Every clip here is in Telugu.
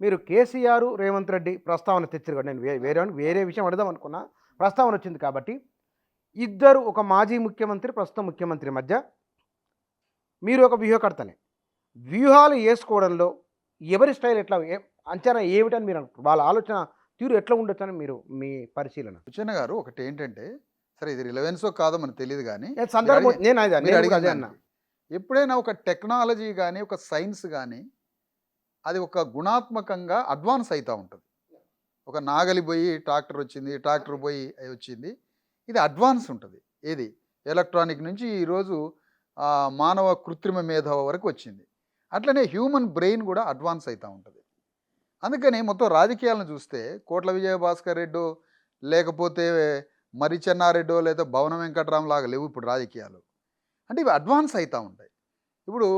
మీరు కేసీఆర్, రేవంత్ రెడ్డి ప్రస్తావన తెచ్చారు కదా! నేను వేరే విషయం అడుగుదాం అనుకున్నా. ప్రస్తావన వచ్చింది కాబట్టి, ఇద్దరు ఒక మాజీ ముఖ్యమంత్రి, ప్రస్తుత ముఖ్యమంత్రి మధ్య మీరు ఒక వ్యూహకర్తనే. వ్యూహాలు యేసుకోవడంలో ఎవరి స్టైల్ ఎట్లా అంచనా ఏమిటని మీరు అనుకుంటారు? వాళ్ళ ఆలోచన తీరు ఎట్లా ఉండొచ్చని మీరు మీ పరిశీలన? సుచన్న గారు ఒకటేంటంటే, సరే ఇది రిలవెన్సో కాదో మనకు తెలీదు గానీ, సందర్భం నేను మీరు కూడా అడిగిన అదే అన్నా. దానికి ఎప్పుడైనా ఒక టెక్నాలజీ గానీ, ఒక సైన్స్ గానీ, అది ఒక గుణాత్మకంగా అడ్వాన్స్ అయితా ఉంటది. ఒక నాగలి పోయి ట్రాక్టర్ వచ్చింది, ట్రాక్టర్ పోయి వచ్చింది. ఇది అడ్వాన్స్ ఉంటది. ఏది? ఎలక్ట్రానిక్ నుంచి ఈరోజు మానవ కృత్రిమ మేధ వరకు వచ్చింది. అట్లనే హ్యూమన్ బ్రెయిన్ కూడా అడ్వాన్స్ అయితా ఉంటది. అందుకని మొత్తం రాజకీయాలను చూస్తే కోట్ల విజయభాస్కర్ రెడ్డో, లేకపోతే మరి చెన్నారెడ్డో, లేదా భవన వెంకట్రామ్ లాగా లేవు ఇప్పుడు రాజకీయాలు. అంటే ఇవి అడ్వాన్స్ అవుతూ ఉంటాయి. ఇప్పుడు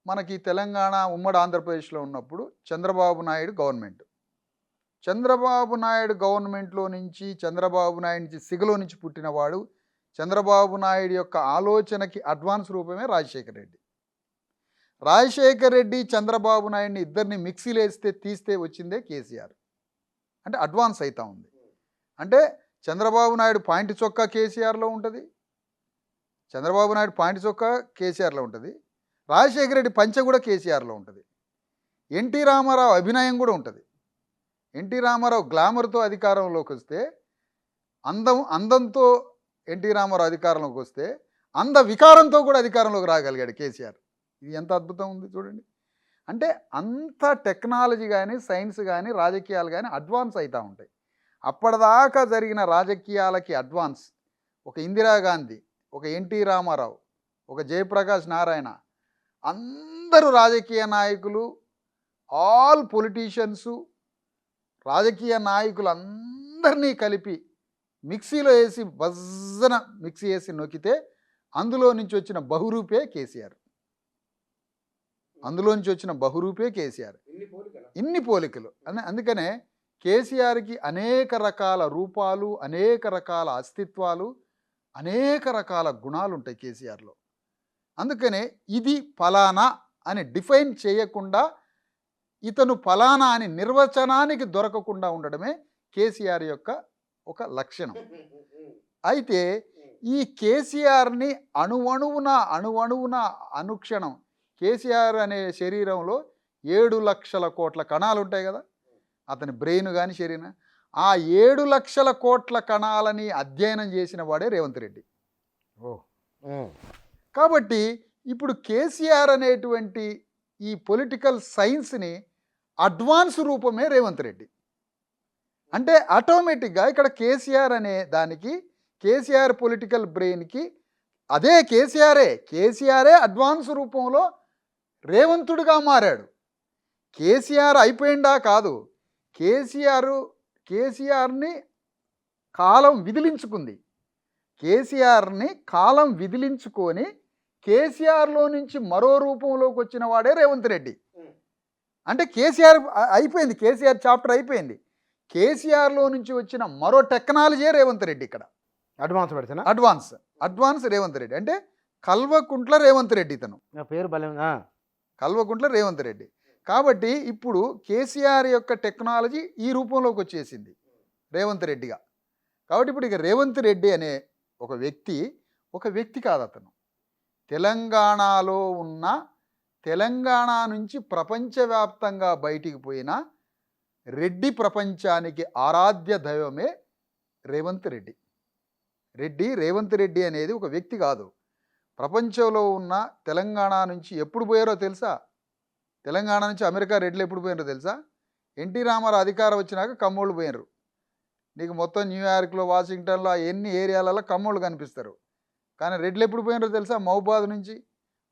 మనకి తెలంగాణ ఉమ్మడి ఆంధ్రప్రదేశ్లో ఉన్నప్పుడు చంద్రబాబు నాయుడు గవర్నమెంట్. చంద్రబాబు నాయుడు గవర్నమెంట్లో నుంచి, చంద్రబాబు నాయుడు నుంచి సిగలో నుంచి పుట్టినవాడు, చంద్రబాబు నాయుడు యొక్క ఆలోచనకి అడ్వాన్స్ రూపమే రాజశేఖర్ రెడ్డి. రాజశేఖర్ రెడ్డి, చంద్రబాబు నాయుడిని ఇద్దరిని మిక్సీలో వేస్తే తీస్తే వచ్చిందే కేసీఆర్. అంటే అడ్వాన్స్ అవుతూ ఉంది. అంటే చంద్రబాబు నాయుడు పాయింట్ చొక్కా కేసీఆర్లో ఉంటుంది, చంద్రబాబు నాయుడు పాయింట్ చొక్కా కేసీఆర్లో ఉంటుంది, రాజశేఖర రెడ్డి పంచె కూడా కేసీఆర్లో ఉంటుంది, ఎన్టీ రామారావు అభినయం కూడా ఉంటుంది. ఎన్టీ రామారావు గ్లామర్తో అధికారంలోకి వస్తే, అందంతో ఎన్టీ రామారావు అధికారంలోకి వస్తే, అంద వికారంతో కూడా అధికారంలోకి రాగలిగాడు కేసీఆర్. ఇది ఎంత అద్భుతం ఉంది చూడండి. అంటే అంత టెక్నాలజీ కానీ, సైన్స్ కానీ, రాజకీయాలు కానీ అడ్వాన్స్ అవుతూ ఉంటాయి. అప్పటిదాకా జరిగిన రాజకీయాలకి అడ్వాన్స్ ఒక ఇందిరాగాంధీ, ఒక ఎన్టీ రామారావు, ఒక జయప్రకాష్ నారాయణ, అందరూ రాజకీయ నాయకులు, ఆల్ పొలిటీషియన్సు, రాజకీయ నాయకులు అందరినీ కలిపి మిక్సీలో వేసి బజ్జన మిక్సీ వేసి నొక్కితే అందులో నుంచి వచ్చిన బహురూపే కేసీఆర్. అందులో నుంచి వచ్చిన బహురూపే కేసీఆర్. ఇన్ని పోలికలు. అందుకనే కేసీఆర్కి అనేక రకాల రూపాలు, అనేక రకాల అస్తిత్వాలు, అనేక రకాల గుణాలు ఉంటాయి కేసీఆర్లో. అందుకనే ఇది ఫలానా అని డిఫైన్ చేయకుండా, ఇతను ఫలానా అని నిర్వచనానికి దొరకకుండా ఉండడమే కేసీఆర్ యొక్క ఒక లక్షణం. అయితే ఈ కేసీఆర్ని అణువణువున అనుక్షణం, కేసీఆర్ అనే శరీరంలో 7 లక్షల కోట్ల కణాలు ఉంటాయి కదా, అతని బ్రెయిన్ కానీ శరీరం, ఆ 7 లక్షల కోట్ల కణాలని అధ్యయనం చేసిన వాడే రేవంత్ రెడ్డి. కాబట్టి ఇప్పుడు కేసీఆర్ అనేటువంటి ఈ పొలిటికల్ సైన్స్ని అడ్వాన్స్ రూపమే రేవంత్ రెడ్డి. అంటే ఆటోమేటిక్గా ఇక్కడ కేసీఆర్ అనే దానికి, కేసీఆర్ పొలిటికల్ బ్రెయిన్కి అదే కేసీఆరే అడ్వాన్స్ రూపంలో రేవంతుడిగా మారాడు. కేసీఆర్ అయిపోయిందా కాదు, కేసీఆర్ని కాలం విదిలించుకుంది. కేసీఆర్ని కాలం విదిలించుకొని కేసీఆర్లో నుంచి మరో రూపంలోకి వచ్చిన వాడే రేవంత్ రెడ్డి. అంటే కేసీఆర్ అయిపోయింది, కేసీఆర్ చాప్టర్ అయిపోయింది. కేసీఆర్లో నుంచి వచ్చిన మరో టెక్నాలజీ రేవంత్ రెడ్డి. ఇక్కడ అడ్వాన్స్ పెడతానా? అడ్వాన్స్ రేవంత్ రెడ్డి. అంటే కల్వకుంట్ల రేవంత్ రెడ్డి. ఇతను పేరు కల్వకుంట్ల రేవంత్ రెడ్డి. కాబట్టి ఇప్పుడు కేసీఆర్ యొక్క టెక్నాలజీ ఈ రూపంలోకి వచ్చేసింది రేవంత్ రెడ్డిగా. కాబట్టి ఇప్పుడు ఇక రేవంత్ రెడ్డి అనే ఒక వ్యక్తి కాదు, అతను తెలంగాణలో ఉన్న, తెలంగాణ నుంచి ప్రపంచవ్యాప్తంగా బయటికి పోయిన రెడ్డి ప్రపంచానికి ఆరాధ్య దైవమే రేవంత్ రెడ్డి. రేవంత్ రెడ్డి అనేది ఒక వ్యక్తి కాదు. ప్రపంచంలో ఉన్న తెలంగాణ నుంచి ఎప్పుడు పోయారో తెలుసా? తెలంగాణ నుంచి అమెరికా రెడ్లు ఎప్పుడు పోయినారో తెలుసా? ఎన్టీ రామారావు అధికారం వచ్చినాక కమ్మోళ్ళు పోయినరు. నీకు మొత్తం న్యూయార్క్లో, వాషింగ్టన్లో, ఎన్ని ఏరియాలలో కమ్మోళ్ళు కనిపిస్తారు. కానీ రెడ్లు ఎప్పుడు పోయినారో తెలుసా? మహబూబాద్ నుంచి,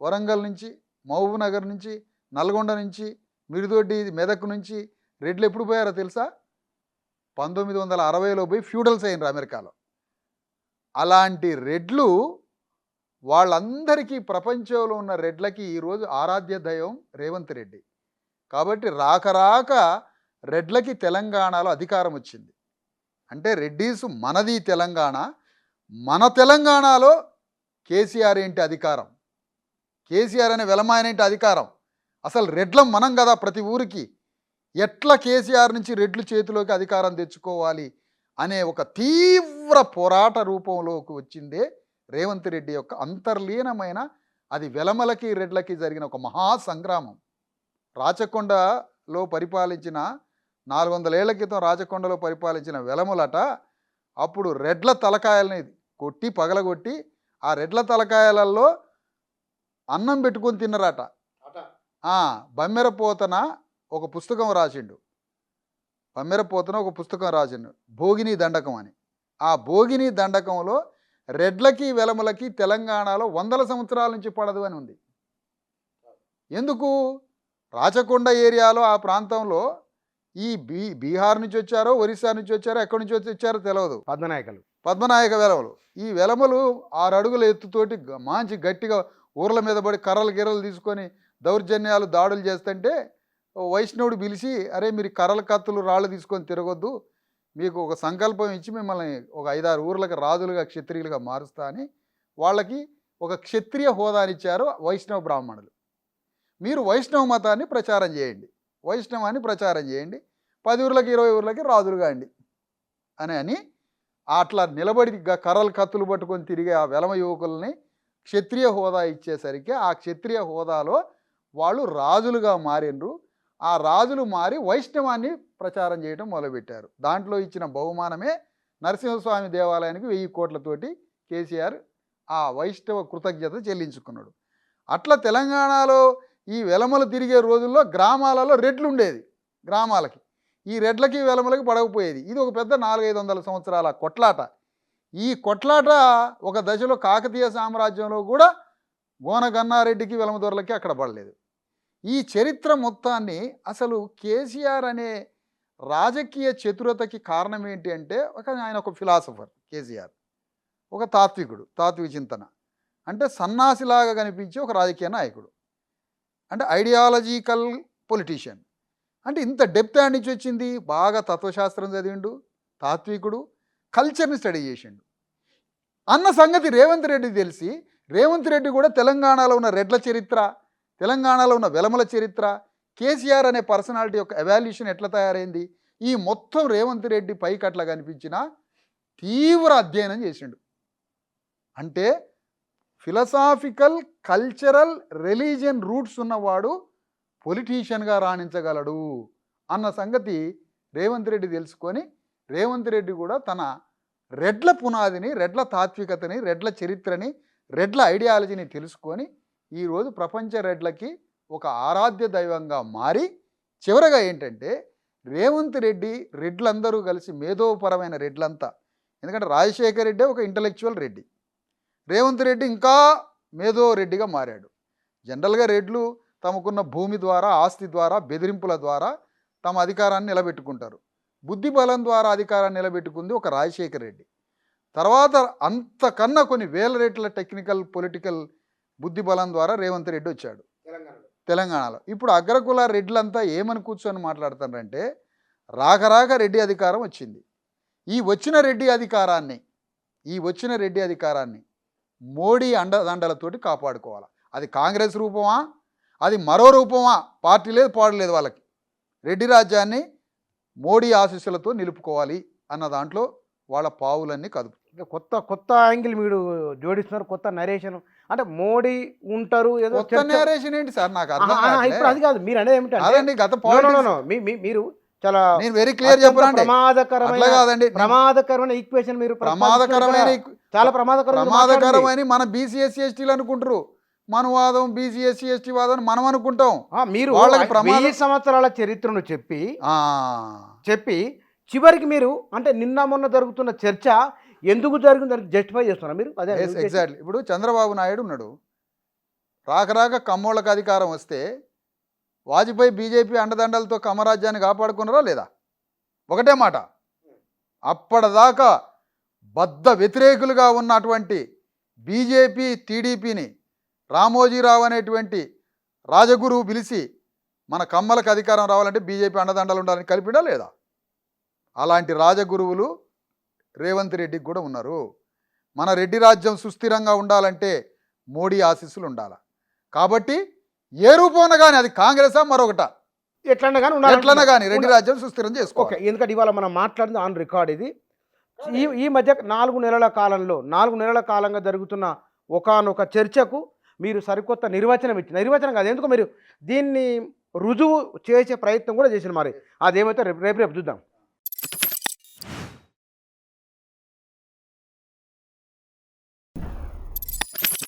వరంగల్ నుంచి, మహబూబ్ నగర్ నుంచి, నల్గొండ నుంచి, మిరుదొడ్డి, మెదక్ నుంచి రెడ్లు ఎప్పుడు పోయారో తెలుసా? 1960లో పోయి ఫ్యూడల్స్ అయినరు అమెరికాలో. అలాంటి రెడ్లు వాళ్ళందరికీ, ప్రపంచంలో ఉన్న రెడ్లకి ఈరోజు ఆరాధ్య దైవం రేవంత్ రెడ్డి. కాబట్టి రాక రెడ్లకి తెలంగాణలో అధికారం వచ్చింది. అంటే రెడ్డీసు మనది తెలంగాణ, మన తెలంగాణలో కేసీఆర్ ఏంటి అధికారం, కేసీఆర్ అనే వెలమాయన ఏంటి అధికారం. అసలు రెడ్లం మనం కదా ప్రతి ఊరికి. ఎట్లా కేసీఆర్ నుంచి రెడ్లు చేతిలోకి అధికారం తెచ్చుకోవాలి అనే ఒక తీవ్ర పోరాట రూపంలోకి వచ్చిందే రేవంత్ రెడ్డి యొక్క అంతర్లీనమైన, అది వెలమలకి రెడ్లకి జరిగిన ఒక మహా సంగ్రామం. రాచకొండలో పరిపాలించిన 400 ఏళ్ల క్రితం రాచకొండలో పరిపాలించిన వెలములట అప్పుడు రెడ్ల తలకాయలని కొట్టి పగలగొట్టి ఆ రెడ్ల తలకాయలలో అన్నం పెట్టుకొని తిన్నరట. బమ్మెరపోతన ఒక పుస్తకం రాసిండు, భోగిని దండకం అని. ఆ భోగిని దండకంలో రెడ్లకి వెలములకి తెలంగాణలో 100 సంవత్సరాల నుంచి పడదు అని ఉంది. ఎందుకు? రాచకొండ ఏరియాలో ఆ ప్రాంతంలో ఈ బీహార్ నుంచి వచ్చారో, ఒరిస్సా నుంచి వచ్చారో, ఎక్కడి నుంచి వచ్చారో తెలియదు, పద్మనాయక వెలములు. ఈ వెలములు 6 అడుగుల ఎత్తుతోటి మంచి గట్టిగా ఊర్ల మీద పడి కర్రలు గిర్రలు తీసుకొని దౌర్జన్యాలు దాడులు చేస్తుంటే వైష్ణవుడు పిలిచి, అరే మీరు కర్రల కత్తులు రాళ్ళు తీసుకొని తిరగొద్దు, మీకు ఒక సంకల్పం ఇచ్చి మిమ్మల్ని ఒక 5-6 ఊర్లకు రాజులుగా క్షత్రియులుగా మారుస్తా అని వాళ్ళకి ఒక క్షత్రియ హోదానిచ్చారు వైష్ణవ బ్రాహ్మణులు. మీరు వైష్ణవ మతాన్ని ప్రచారం చేయండి, వైష్ణవాన్ని ప్రచారం చేయండి, 10 ఊర్లకి 20 ఊర్లకి రాజులుగా అండి అని అట్లా నిలబడి కర్రలు కత్తులు పట్టుకొని తిరిగే ఆ వెలమ యువకుల్ని క్షత్రియ హోదా ఇచ్చేసరికి ఆ క్షత్రియ హోదాలో వాళ్ళు రాజులుగా మారినరు. ఆ రాజులు మారి వైష్ణవాన్ని ప్రచారం చేయడం మొదలుపెట్టారు. దాంట్లో ఇచ్చిన బహుమానమే నరసింహస్వామి దేవాలయానికి 1000 కోట్లతోటి కేసీఆర్ ఆ వైష్ణవ కృతజ్ఞత చెల్లించుకున్నాడు. అట్లా తెలంగాణలో ఈ వెలమలు తిరిగే రోజుల్లో గ్రామాలలో రెడ్లు ఉండేది. గ్రామాలకి ఈ రెడ్లకి వెలమలకి పడకపోయేది. ఇది ఒక పెద్ద 400-500 సంవత్సరాల కొట్లాట. ఈ కొట్లాట ఒక దశలో కాకతీయ సామ్రాజ్యంలో కూడా గోనగన్నారెడ్డికి వెలమదొరలకి అక్కడ పడలేదు. ఈ చరిత్ర మొత్తాన్ని అసలు కేసీఆర్ అనే రాజకీయ చతురతకి కారణం ఏంటి అంటే, ఆయన ఒక ఫిలాసఫర్. కేసీఆర్ ఒక తాత్వికుడు, తాత్విక చింతన అంటే సన్నాసిలాగా కనిపించే ఒక రాజకీయ నాయకుడు, అంటే ఐడియాలజికల్ పొలిటీషియన్. అంటే ఇంత డెప్త్ ఆడి నుంచి వచ్చింది. బాగా తత్వశాస్త్రం చదివిండు, తాత్వికుడు, కల్చర్ని స్టడీ చేసిండు అన్న సంగతి రేవంత్ రెడ్డి తెలిసి, రేవంత్ రెడ్డి కూడా తెలంగాణలో ఉన్న రెడ్ల చరిత్ర, తెలంగాణలో ఉన్న వెలమల చరిత్ర, కేసీఆర్ అనే పర్సనాలిటీ యొక్క ఎవాల్యూషన్ ఎట్లా తయారైంది, ఈ మొత్తం రేవంత్ రెడ్డి పైకి అట్లా కనిపించిన తీవ్ర అధ్యయనం చేసిండు. అంటే ఫిలసాఫికల్, కల్చరల్, రిలీజియన్ రూట్స్ ఉన్నవాడు పొలిటీషియన్గా రాణించగలడు అన్న సంగతి రేవంత్ రెడ్డి తెలుసుకొని, రేవంత్ రెడ్డి కూడా తన రెడ్ల పునాదిని, రెడ్ల తాత్వికతని, రెడ్ల చరిత్రని, రెడ్ల ఐడియాలజీని తెలుసుకొని ఈరోజు ప్రపంచ రెడ్లకి ఒక ఆరాధ్య దైవంగా మారి, చివరగా ఏంటంటే రేవంత్ రెడ్డి రెడ్లందరూ కలిసి మేధోపరమైన రెడ్లంతా, ఎందుకంటే రాజశేఖర్ రెడ్డి ఒక ఇంటలెక్చువల్ రెడ్డి, రేవంత్ రెడ్డి ఇంకా మేధో రెడ్డిగా మారాడు. జనరల్గా రెడ్లు తమకున్న భూమి ద్వారా, ఆస్తి ద్వారా, బెదిరింపుల ద్వారా తమ అధికారాన్ని నిలబెట్టుకుంటారు. బుద్ధి బలం ద్వారా అధికారాన్ని నిలబెట్టుకుంది ఒక రాజశేఖర్ రెడ్డి. తర్వాత అంతకన్నా కొన్ని వేల రెట్ల టెక్నికల్, పొలిటికల్ బుద్ధి బలం ద్వారా రేవంత్ రెడ్డి వచ్చాడు తెలంగాణలో. ఇప్పుడు అగ్రకుల రెడ్లంతా ఏమని కూర్చొని మాట్లాడుతారంటే, రాక రెడ్డి అధికారం వచ్చింది, ఈ వచ్చిన రెడ్డి అధికారాన్ని మోడీ అండదండలతోటి కాపాడుకోవాలి. అది కాంగ్రెస్ రూపమా, అది మరో రూపమా, పార్టీ లేదు పాడు లేదు, వాళ్ళకి రెడ్డి రాజ్యాన్ని మోడీ ఆశీస్సులతో నిలుపుకోవాలి అన్న దాంట్లో వాళ్ళ పావులన్నీ కదుపు. కొత్త యాంగిల్ మీరు జోడిస్తున్నారు, కొత్త నరేషన్. అంటే మోడీ ఉంటారు ఏదో కొత్త నరేషన్ ఏంటి సార్, నాకు అర్థం ఇప్పుడు అది కాదు. మీరు అనేది ఏమిటంటే గత మీరు చాలా నేను వెరీ క్లియర్ చెప్పాలండి, ప్రమాదకరమైన ఈక్వేషన్ మీరు చాలా ప్రమాదకరమైన మన బీసీఎస్సీ ఎస్టీలు అనుకుంటారు. మనవాదం బీసీఎస్సీ ఎస్టీ వాదం మనం అనుకుంటాం. మీరు 1000 సంవత్సరాల చరిత్రను చెప్పి చివరికి మీరు అంటే నిన్న మొన్న జరుగుతున్న చర్చ ఎందుకు జరిగిందని జస్టిఫై చేస్తున్నారు మీరు. అదే ఎగ్జాక్ట్లీ. ఇప్పుడు చంద్రబాబు నాయుడు ఉన్నాడు, రాక కమ్మోళ్ళకి అధికారం వస్తే వాజ్పేయి బీజేపీ అండదండలతో కమ్మరాజ్యాన్ని కాపాడుకున్నారా లేదా? ఒకటే మాట. అప్పటిదాకా బద్ధ వ్యతిరేకులుగా ఉన్నటువంటి బీజేపీ, టీడీపీని రామోజీరావు అనేటువంటి రాజగురువు పిలిచి మన కమ్మలకు అధికారం రావాలంటే బీజేపీ అండదండలు ఉండాలని కలిపిడా లేదా? అలాంటి రాజగురువులు రేవంత్ రెడ్డికి కూడా ఉన్నారు. మన రెడ్డి రాజ్యం సుస్థిరంగా ఉండాలంటే మోడీ ఆశీస్సులు ఉండాలి. కాబట్టి ఏ రూపంలో కానీ, అది కాంగ్రెసా మరొకట, ఎట్లన్నా కానీ ఎట్లన్నా కానీ రెడ్డి రాజ్యం సుస్థిరం ఓకే, చేసుకోవాలి. ఎందుకంటే ఇవాళ మనం మాట్లాడింది ఆన్ రికార్డ్ ఇది. ఈ మధ్య 4 నెలల కాలంలో 4 నెలల కాలంగా జరుగుతున్న ఒకానొక చర్చకు మీరు సరికొత్త నిర్వచనం ఇచ్చిన నిర్వచనం కాదు, ఎందుకు మీరు దీన్ని రుజువు చేసే ప్రయత్నం కూడా చేసిన మరి అదేమైతే రేపు చూద్దాం.